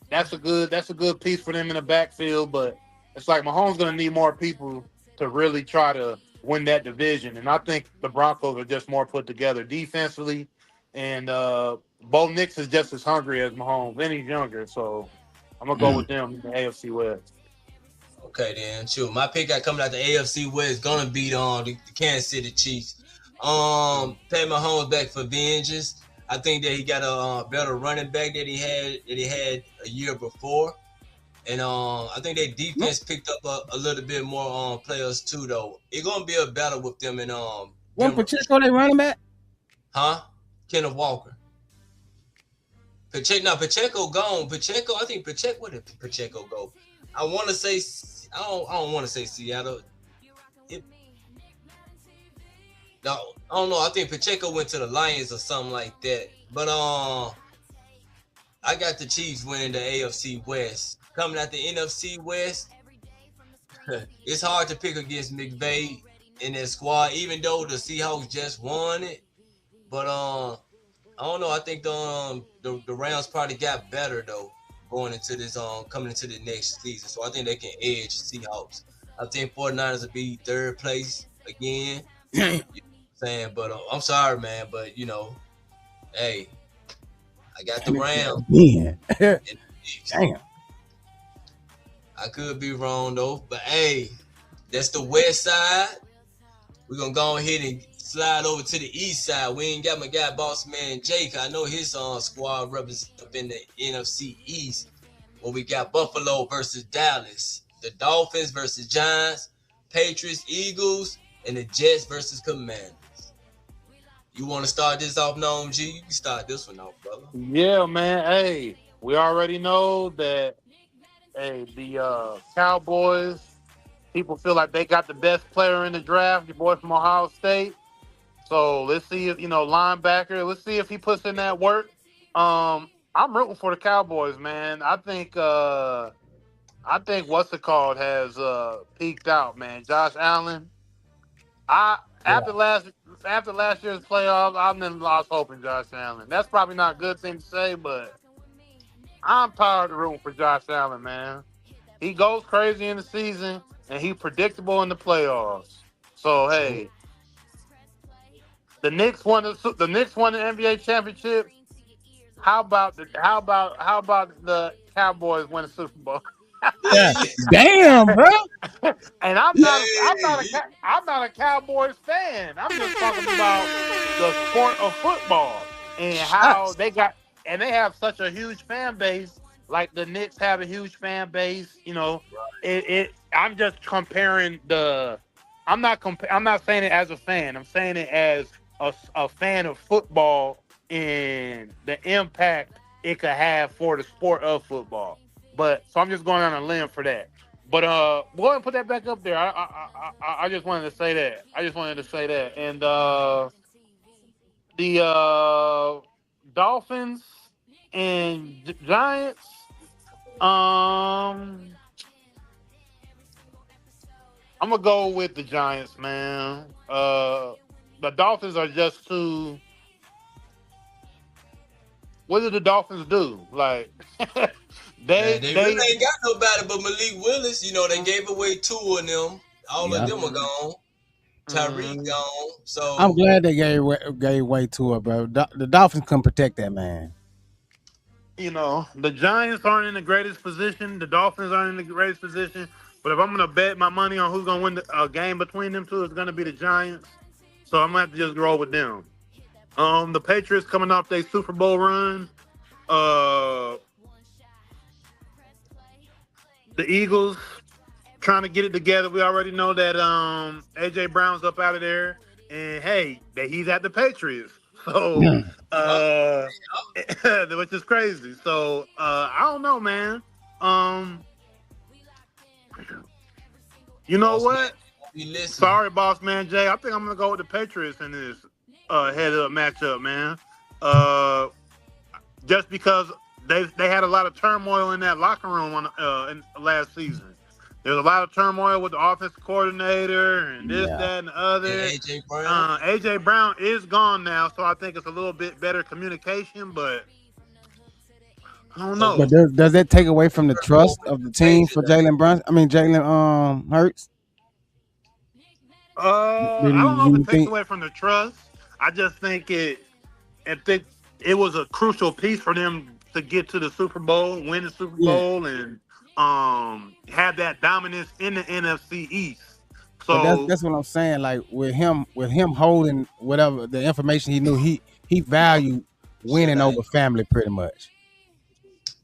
Speaker 3: that's a good piece for them in the backfield, but it's like Mahomes gonna need more people to really try to win that division. And I think the Broncos are just more put together defensively, and Bo Nix is just as hungry as Mahomes, and he's younger, so I'm gonna go with them in the AFC West.
Speaker 1: Okay, then. Sure. My pick got coming out the AFC West gonna beat the Kansas City Chiefs. Pat Mahomes back for vengeance. I think that he got a better running back that he had a year before. And I think their defense picked up a little bit more players too, though. It's gonna be a battle with them in
Speaker 2: One
Speaker 1: Denver.
Speaker 2: Pacheco they running back?
Speaker 1: Huh? Kenneth Walker. Pacheco gone. I think Pacheco. Where did Pacheco go? I want to say. I don't want to say Seattle. No, I don't know. I think Pacheco went to the Lions or something like that. But I got the Chiefs winning the AFC West. Coming out the NFC West, it's hard to pick against McVay in that squad, even though the Seahawks just won it. But I don't know. I think the Rams probably got better though. going into this coming into the next season. So I think they can edge Seahawks. I think 49ers will be third place again.
Speaker 2: Damn.
Speaker 1: You know what I'm saying? But I'm sorry, man. But hey, I got the
Speaker 2: And it
Speaker 1: Rams
Speaker 2: again.
Speaker 1: and the Chiefs.
Speaker 2: Damn.
Speaker 1: I could be wrong though, but hey, that's the west side. We're gonna go ahead and slide over to the east side. We ain't got my guy boss man Jake. I know his squad represents up in the NFC East. Where we got Buffalo versus Dallas, the Dolphins versus Giants, Patriots, Eagles, and the Jets versus Commanders. You want to start this off, Noam G? You can start this one off, brother.
Speaker 3: Yeah, man. Hey, we already know that. Hey, the Cowboys. People feel like they got the best player in the draft. Your boy from Ohio State. So let's see if linebacker. Let's see if he puts in that work. I'm rooting for the Cowboys, man. I think what's it called has peaked out, man. Josh Allen. I
Speaker 2: Yeah.
Speaker 3: after last year's playoffs, I've been lost hope in Josh Allen. That's probably not a good thing to say, but I'm tired of rooting for Josh Allen, man. He goes crazy in the season and he's predictable in the playoffs. So
Speaker 1: True.
Speaker 3: hey, the Knicks won the NBA championship. How about the Cowboys win the Super Bowl?
Speaker 2: Yeah.
Speaker 1: Yeah,
Speaker 2: Damn, bro.
Speaker 3: And I'm
Speaker 1: yeah,
Speaker 3: not a, I'm not a, I'm not a Cowboys fan. I'm just talking about the sport of football and how
Speaker 2: Shots.
Speaker 3: they have such a huge fan base. Like the Knicks have a huge fan base. I'm just comparing the. I'm not saying it as a fan. I'm saying it as a fan of football and the impact it could have for the sport of football. But so I'm just going on a limb for that. But go ahead and put that back up there. I just wanted to say that. I just wanted to say that. And the Dolphins and Giants. I'm gonna go with the Giants, man. The Dolphins are just too. What did the Dolphins do? Like
Speaker 1: man.
Speaker 3: they
Speaker 1: They really
Speaker 3: they
Speaker 1: ain't got nobody but Malik Willis. They gave away two of them. All of
Speaker 2: Yeah.
Speaker 1: them are
Speaker 3: mm,
Speaker 1: gone. Tyreek
Speaker 3: mm,
Speaker 1: gone.
Speaker 2: I'm
Speaker 1: So
Speaker 2: glad they gave way to it, bro. The Dolphins couldn't protect that man.
Speaker 3: the Giants aren't in the greatest position. The Dolphins aren't in the greatest position. But if I'm gonna bet my money on who's gonna win a game between them two, it's gonna be the Giants. So I'm gonna have to just roll with them. The Patriots coming off their Super Bowl run. Uh, the Eagles trying to get it together. We already know that AJ Brown's up out of there, and hey, that he's at the Patriots. So,
Speaker 1: uh,
Speaker 3: which is crazy. So, I don't know, man. Um, you know
Speaker 1: boss man,
Speaker 3: what?
Speaker 1: be listening.
Speaker 3: Sorry, boss man Jay. I think I'm gonna go with the Patriots in this head-up matchup, man. Uh, just because they had a lot of turmoil in that locker room in last season. There's a lot of turmoil with the offensive coordinator and this,
Speaker 2: Yeah.
Speaker 3: that, and the
Speaker 1: And
Speaker 3: other.
Speaker 1: AJ Brown.
Speaker 3: AJ Brown is gone now, so I think it's a little bit better communication, but I don't
Speaker 1: So
Speaker 2: But
Speaker 3: know.
Speaker 1: would you
Speaker 2: does that take away from the
Speaker 1: go
Speaker 2: trust
Speaker 1: with
Speaker 2: of the
Speaker 1: the
Speaker 2: team for
Speaker 1: Patriots?
Speaker 2: Jalen Brunson? I mean Jalen Hurts.
Speaker 3: I don't know if
Speaker 2: Do
Speaker 3: it
Speaker 2: you
Speaker 3: takes
Speaker 2: think?
Speaker 3: away from the trust. I just think it was a crucial piece for them to get to the Super Bowl, win the Super
Speaker 2: Yeah.
Speaker 3: Bowl, and have that dominance in the NFC East.
Speaker 2: But that's
Speaker 3: So
Speaker 2: that's what I'm saying. Like with him holding whatever the information he knew, he valued
Speaker 1: Shit,
Speaker 2: winning
Speaker 1: I
Speaker 2: over family pretty much.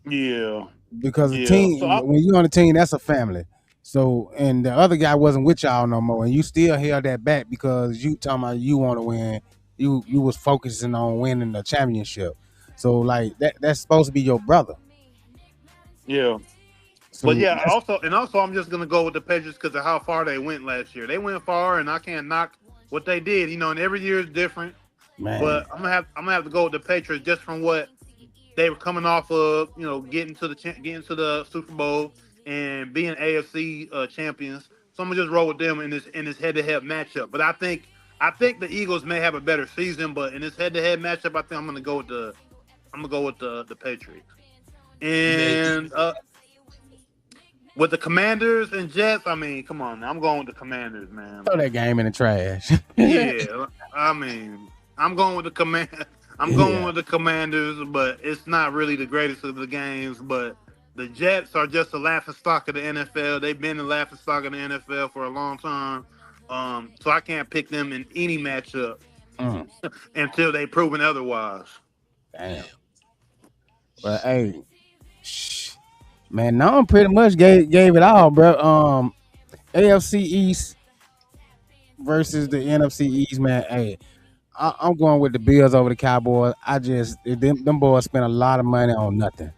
Speaker 3: yeah,
Speaker 2: Because the
Speaker 3: yeah. So
Speaker 2: team, when you're on the team, that's a family. So and the other guy wasn't with y'all no more, and you still held that back because you talking about you want to win. You was focusing on winning the championship. So like that's supposed to be your brother.
Speaker 3: yeah. But
Speaker 2: So
Speaker 3: yeah,
Speaker 2: that's
Speaker 3: also, I'm just gonna go with the Patriots because of how far they went last year. They went far, and I can't knock what they did. And every year is different.
Speaker 2: man.
Speaker 3: But I'm gonna have to go with the Patriots just from what they were coming off of. Getting to the Super Bowl and being AFC champions. So I'm gonna just roll with them in this head-to-head matchup. But I think the Eagles may have a better season, but in this head-to-head matchup, I think I'm gonna go with the Patriots.
Speaker 1: You got
Speaker 3: And with the Commanders and Jets, I mean, come on, I'm going with the Commanders, man.
Speaker 2: Throw that game in the trash.
Speaker 3: Yeah, I mean, I'm going with the command. I'm going
Speaker 2: Yeah.
Speaker 3: with the Commanders, but it's not really the greatest of the games. But the Jets are just a laughing stock of the NFL. They've been the laughing stock of the NFL for a long time. So I can't pick them in any matchup
Speaker 2: Mm,
Speaker 3: until they've proven otherwise.
Speaker 2: damn. But hey, man, no pretty much gave it all, bro. AFC East versus the NFC East, man. Hey, I'm going with the Bills over the Cowboys. Them boys spent a lot of money on nothing.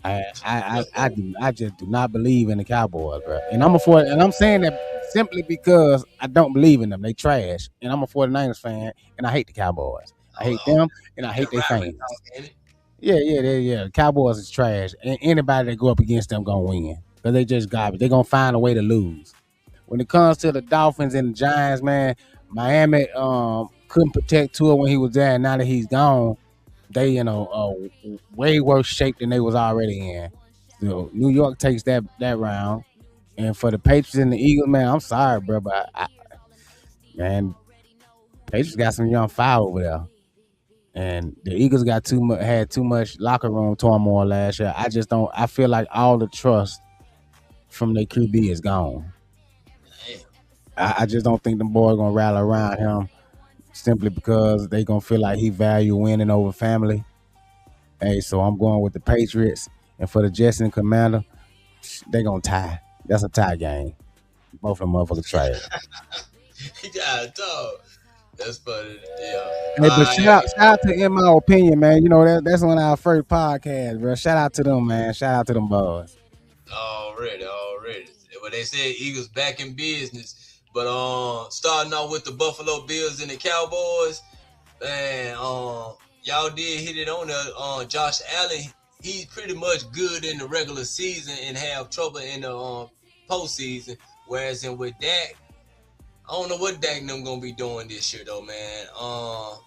Speaker 2: I just do not believe in the Cowboys, bro. And I'm saying that simply because I don't believe in them. They trash. And I'm a 49ers fan and I hate the Cowboys. I hate them and I hate
Speaker 1: that
Speaker 2: their
Speaker 1: rivalry
Speaker 2: fans.
Speaker 1: talk, ain't it?
Speaker 2: Yeah. The Cowboys is trash. And anybody that go up against them gonna win. Because they just garbage. They're gonna find a way to lose. When it comes to the Dolphins and the Giants, man, Miami couldn't protect Tua when he was there, and now that he's gone, they in a way worse shape than they was already in. So New York takes that round, and for the Patriots and the Eagles, man, I'm sorry, bro, but man, Patriots got some young fire over there, and the Eagles got had too much locker room turmoil last year. I just don't. I feel like all the trust from their QB is gone.
Speaker 1: Damn.
Speaker 2: I just don't think the boy gonna rally around him simply because they gonna feel like he value winning over family. Hey, so I'm going with the Patriots, and for the Jets and Commander, they gonna tie. That's a tie game. Both of them motherfuckers trash.
Speaker 1: Yeah, dog. That's funny. Yeah.
Speaker 2: Hey, but
Speaker 1: I
Speaker 2: shout out to In My Opinion, man. You know that's on our first podcast, bro. Shout out to them, man. Shout out to them boys.
Speaker 1: already. Well, they said Eagles back in business, but starting off with the Buffalo Bills and the Cowboys, man, y'all did hit it on there. Josh Allen, he's pretty much good in the regular season and have trouble in the postseason. Whereas with Dak, I don't know what Dak and them gonna be doing this year though, man. I'm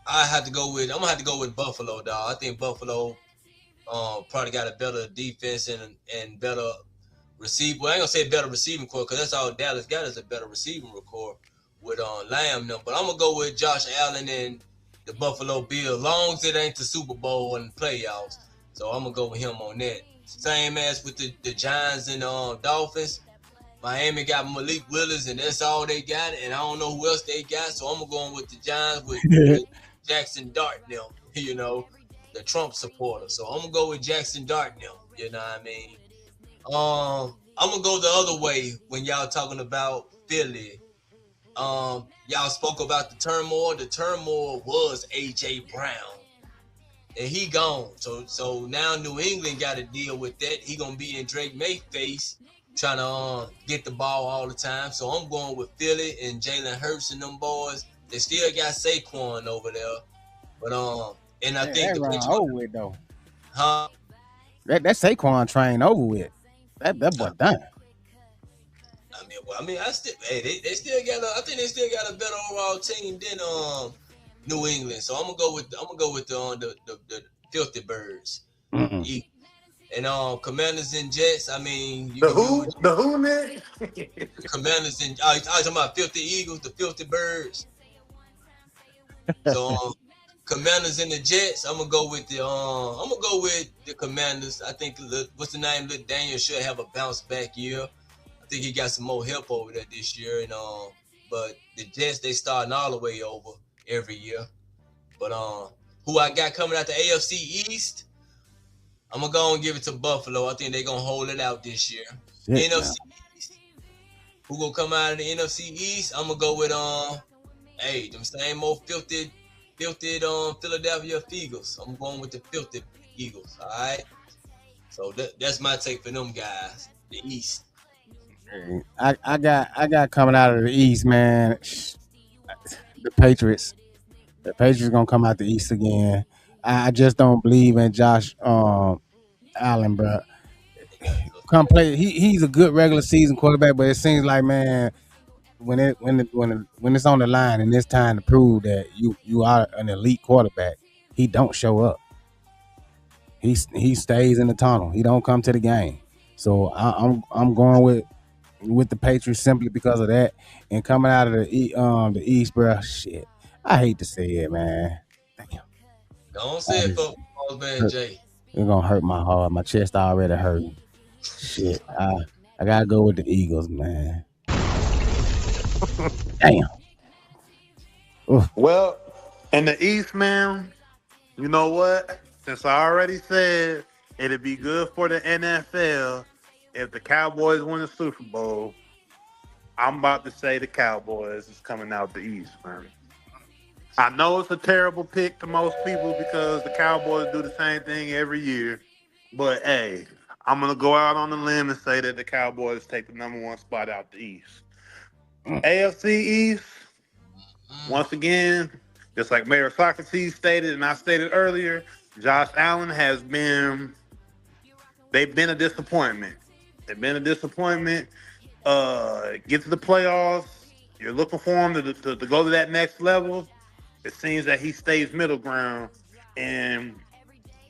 Speaker 1: gonna have to go with Buffalo, dog. I think Buffalo probably got a better defense and better receive. Well, I ain't gonna say better receiving core because that's all Dallas got is a better receiving core with Lamb them. But I'm gonna go with Josh Allen and the Buffalo Bills, long as it ain't the Super Bowl and the playoffs. So I'm gonna go with him on that. Same as with the Giants and Dolphins. Miami got Malik Willis, and that's all they got. And I don't know who else they got, so I'm going with the Giants with Jackson Dart now. You know, the Trump supporter. So I'm gonna go with Jackson Dart now. You know what I mean? I'm gonna go the other way when y'all talking about Philly. Y'all spoke about the turmoil. The turmoil was AJ Brown, and he gone. So now New England got to deal with that. He gonna be in Drake May face, trying to get the ball all the time. So I'm going with Philly and Jalen Hurts and them boys. They still got Saquon over there, but and I think
Speaker 2: That
Speaker 1: the
Speaker 2: run over with though.
Speaker 1: huh?
Speaker 2: That Saquon train over with. That boy done.
Speaker 1: I still, hey, they still got I think they still got a better overall team than New England. So I'm gonna go with the Filthy Birds.
Speaker 2: Mm-mm.
Speaker 1: And Commanders and Jets. I mean, you
Speaker 3: The
Speaker 1: can do
Speaker 3: who?
Speaker 1: what
Speaker 3: The who, Nick?
Speaker 1: the Commanders and you talking about Filthy Eagles, the Filthy Birds. So Commanders and the Jets. I'm gonna go with the Commanders. I think what's the name? Little Daniel should have a bounce back year. I think he got some more help over there this year, and but the Jets they starting all the way over every year. But who I got coming out the AFC East? I'm gonna go and give it to Buffalo. I think they're gonna hold it out this year.
Speaker 2: Shit,
Speaker 1: NFC
Speaker 2: now.
Speaker 1: East. Who gonna come out of the NFC East? I'm gonna go with hey, them same old filthy Philadelphia Eagles. I'm going with the filthy Eagles. All right. So that's my take for them guys. The East.
Speaker 2: I got coming out of the East, man. The Patriots. The Patriots gonna come out the East again. I just don't believe in Josh Allen, bro.
Speaker 1: They got a good
Speaker 2: Come play. He's a good regular season quarterback, but it seems like, man, when it's on the line and it's time to prove that you are an elite quarterback, he don't show up. he stays in the tunnel. He don't come to the game. So I'm going with the Patriots simply because of that. And coming out of the East, bro, shit. I hate to say it, man. Damn.
Speaker 1: Don't
Speaker 2: I
Speaker 1: say it,
Speaker 2: just
Speaker 1: football man
Speaker 2: hurt.
Speaker 1: Jay.
Speaker 2: It's gonna hurt my heart. My chest already hurting. Shit. I gotta go with the Eagles, man. Damn. Oof.
Speaker 3: Well, in the East, man, you know what? Since I already said it'd be good for the NFL if the Cowboys win the Super Bowl, I'm about to say the Cowboys is coming out the East, man. I know it's a terrible pick to most people because the Cowboys do the same thing every year. But hey, I'm gonna go out on the limb and say that the Cowboys take the number one spot out the East. AFC East,
Speaker 1: Mm.
Speaker 3: once again, just like Mayor Socrates stated and I stated earlier, Josh Allen has been they've been a disappointment. They've been a disappointment. Get to the playoffs. You're looking for him to go to that next level. It seems that he stays middle ground. And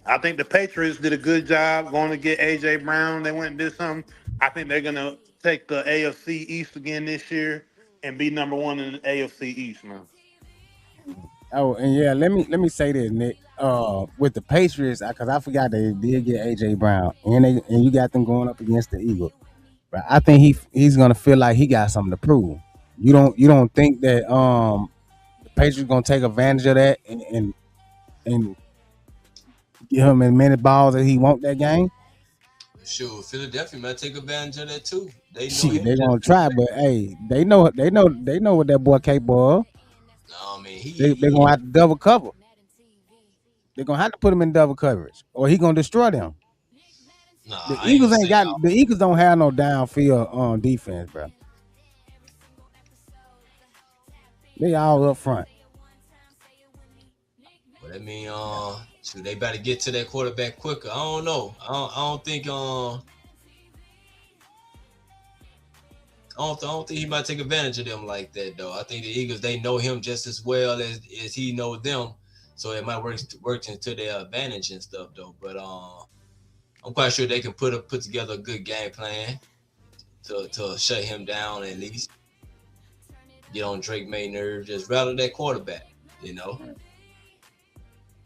Speaker 3: I think the Patriots did a good job going to get AJ Brown. They went and did something. I think they're gonna take the AFC East again this year and be number one in the AFC East, man.
Speaker 2: Oh, and yeah, let me say this, Nick. With the Patriots, because I forgot they did get AJ Brown, and you got them going up against the Eagles. But I think he's gonna feel like he got something to prove. You don't think that the Patriots gonna take advantage of that and give him as many balls as he want that game?
Speaker 1: Sure, Philadelphia might take advantage of that too. They know
Speaker 2: Shit,
Speaker 1: him
Speaker 2: they
Speaker 1: just
Speaker 2: gonna
Speaker 1: as
Speaker 2: try, but hey, they know what that boy capable of.
Speaker 1: well. I mean,
Speaker 2: They gonna have to double cover. They're gonna have to put him in double coverage, or he gonna destroy them.
Speaker 1: nah,
Speaker 2: The
Speaker 1: I ain't gonna
Speaker 2: Eagles ain't
Speaker 1: say
Speaker 2: got
Speaker 1: all,
Speaker 2: the Eagles don't have no downfield defense, bro. They all up front.
Speaker 1: but I mean, shoot, they better get to that quarterback quicker. I don't know. I don't think he might take advantage of them like that though. I think the Eagles they know him just as well as he knows them, so it might work into their advantage and stuff though. But I'm quite sure they can put together a good game plan to shut him down at least. Get on Drake May nerves, just rattle that quarterback. You know.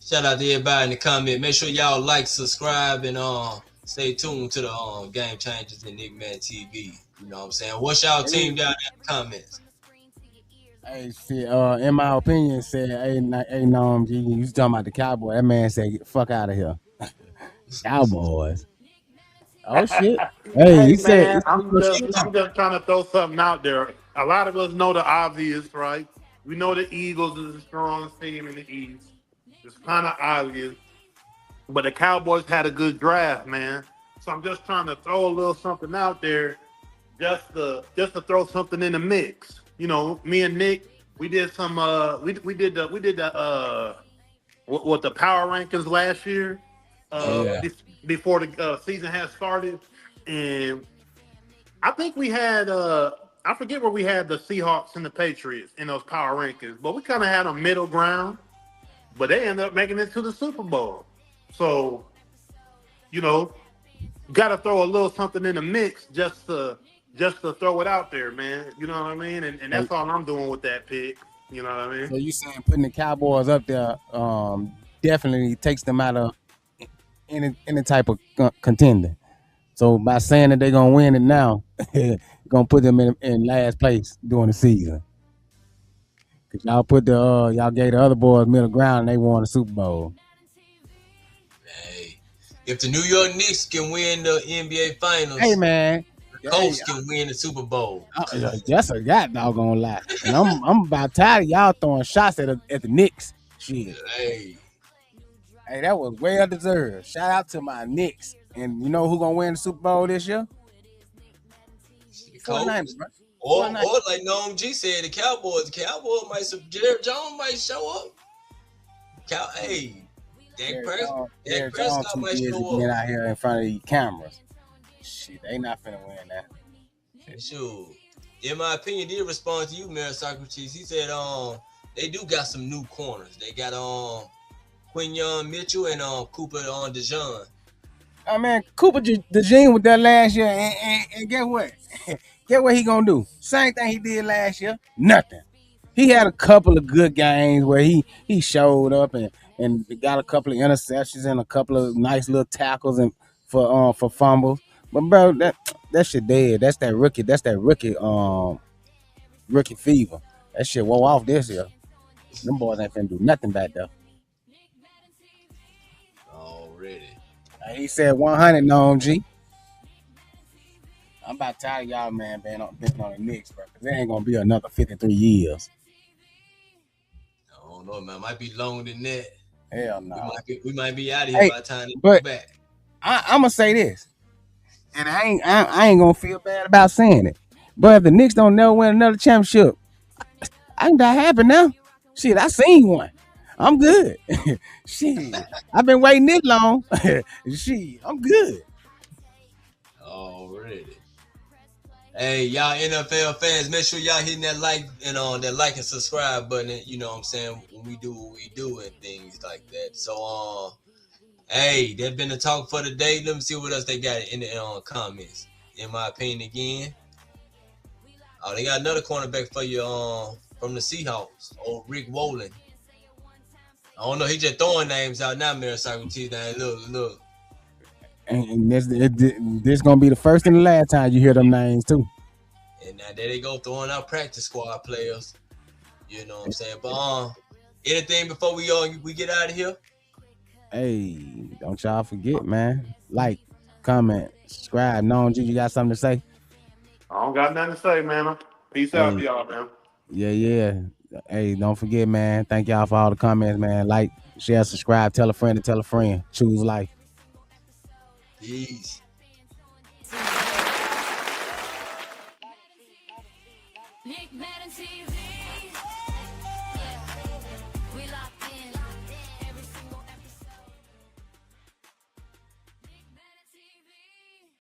Speaker 1: Shout out to everybody in the comment. Make sure y'all like, subscribe, and stay tuned to the game changes in Nick Madden TV. You know what I'm saying? What's y'all
Speaker 2: Hey,
Speaker 1: team down in the comments?
Speaker 2: hey, shit. In my opinion, said, hey, no, you was talking about the Cowboy. That man said, "Get the fuck out of here, Cowboys." Oh shit. Hey,
Speaker 3: Hey
Speaker 2: he said,
Speaker 3: man, I'm
Speaker 2: your
Speaker 3: just
Speaker 2: shit
Speaker 3: I'm
Speaker 2: too.
Speaker 3: just trying to throw something out there. A lot of us know the obvious, right? We know the Eagles is the strongest team in the East. It's kind of obvious, but the Cowboys had a good draft, man. So I'm just trying to throw a little something out there, just to throw something in the mix. You know, me and Nick, we did some we did the what the power rankings last year,
Speaker 2: Oh yeah.
Speaker 3: before the season had started, and I think we had I forget where we had the Seahawks and the Patriots in those power rankings, but we kind of had a middle ground. But they ended up making it to the Super Bowl. So you know, got to throw a little something in the mix just to throw it out there, man. You know what I mean? And
Speaker 2: So,
Speaker 3: that's all I'm doing with that pick. You know what I mean?
Speaker 2: so you saying putting the Cowboys up there definitely takes them out of any type of contender. So by saying that they're gonna win it now, gonna put them in last place during the season. Cause y'all gave the other boys middle ground and they won the Super Bowl.
Speaker 1: Hey, if the New York Knicks can win the NBA
Speaker 2: Hey
Speaker 1: Finals,
Speaker 2: man,
Speaker 1: the
Speaker 2: hey,
Speaker 1: Colts can win the Super Bowl.
Speaker 2: that's a god doggone lie. And I'm about tired of y'all throwing shots at the Knicks. Shit.
Speaker 1: Hey,
Speaker 2: Hey, that was well deserved. Shout out to my Knicks. And you know who gonna win the Super Bowl this year?
Speaker 1: the
Speaker 2: 49ers,
Speaker 1: Colts.
Speaker 2: bro.
Speaker 1: Or
Speaker 2: 49ers.
Speaker 1: like Noam G said, the Cowboys. The Cowboys might. Jared Jones might show up. Hey, Dak
Speaker 2: Jared Jones
Speaker 1: Prescott
Speaker 2: too
Speaker 1: might
Speaker 2: busy
Speaker 1: show
Speaker 2: being
Speaker 1: up.
Speaker 2: out here in front of these cameras. Shit, they not finna win that.
Speaker 1: Sure. In my opinion, did respond to you, Mayor Socrates. He said, they do got some new corners. They got Quinyon Mitchell and Cooper on DeJean.
Speaker 2: I mean, Cooper DeJean was there last year, and guess what? Guess what he gonna do? Same thing he did last year. Nothing. He had a couple of good games where he showed up and got a couple of interceptions and a couple of nice little tackles and for fumbles. But bro, that shit dead. That's that rookie. That's that rookie fever. That shit wore off this year. Them boys ain't finna do nothing back there.
Speaker 1: Already.
Speaker 2: He said 100 no G. I'm about tired of y'all, man, being on the Knicks, bro. Cause it ain't gonna be another 53 years.
Speaker 1: I don't know, man. Might be longer than that.
Speaker 2: Hell no.
Speaker 1: We might be out of here by the time they
Speaker 2: but
Speaker 1: come back.
Speaker 2: I'm gonna say this, and I ain't gonna feel bad about saying it. But if the Knicks don't never win another championship, I can die happy now. Shit, I seen one. I'm good. Shit, I've been waiting this long. Shit, I'm good.
Speaker 1: Already. Hey, y'all NFL fans, make sure y'all hitting that like and that like and subscribe button. You know what I'm saying, when we do what we do and things like that. So hey, that's been the talk for the day. Let me see what else they got in the comments. In my opinion, again. Oh, they got another cornerback for you from the Seahawks. Old Rick Wolin. I don't know, he just throwing names out now, Mary Socrates. Look.
Speaker 2: And this gonna be the first and the last time you hear them names too.
Speaker 1: And now there they go throwing out practice squad players. You know what I'm saying? But anything before we get out of here?
Speaker 2: Hey, don't y'all forget, man. Like, comment, subscribe. Known you got something to say?
Speaker 3: I don't got nothing to say, man. Peace out to y'all, man.
Speaker 2: Yeah. Hey, don't forget, man. Thank y'all for all the comments, man. Like, share, subscribe, tell a friend to tell a friend. Choose life.
Speaker 1: Peace.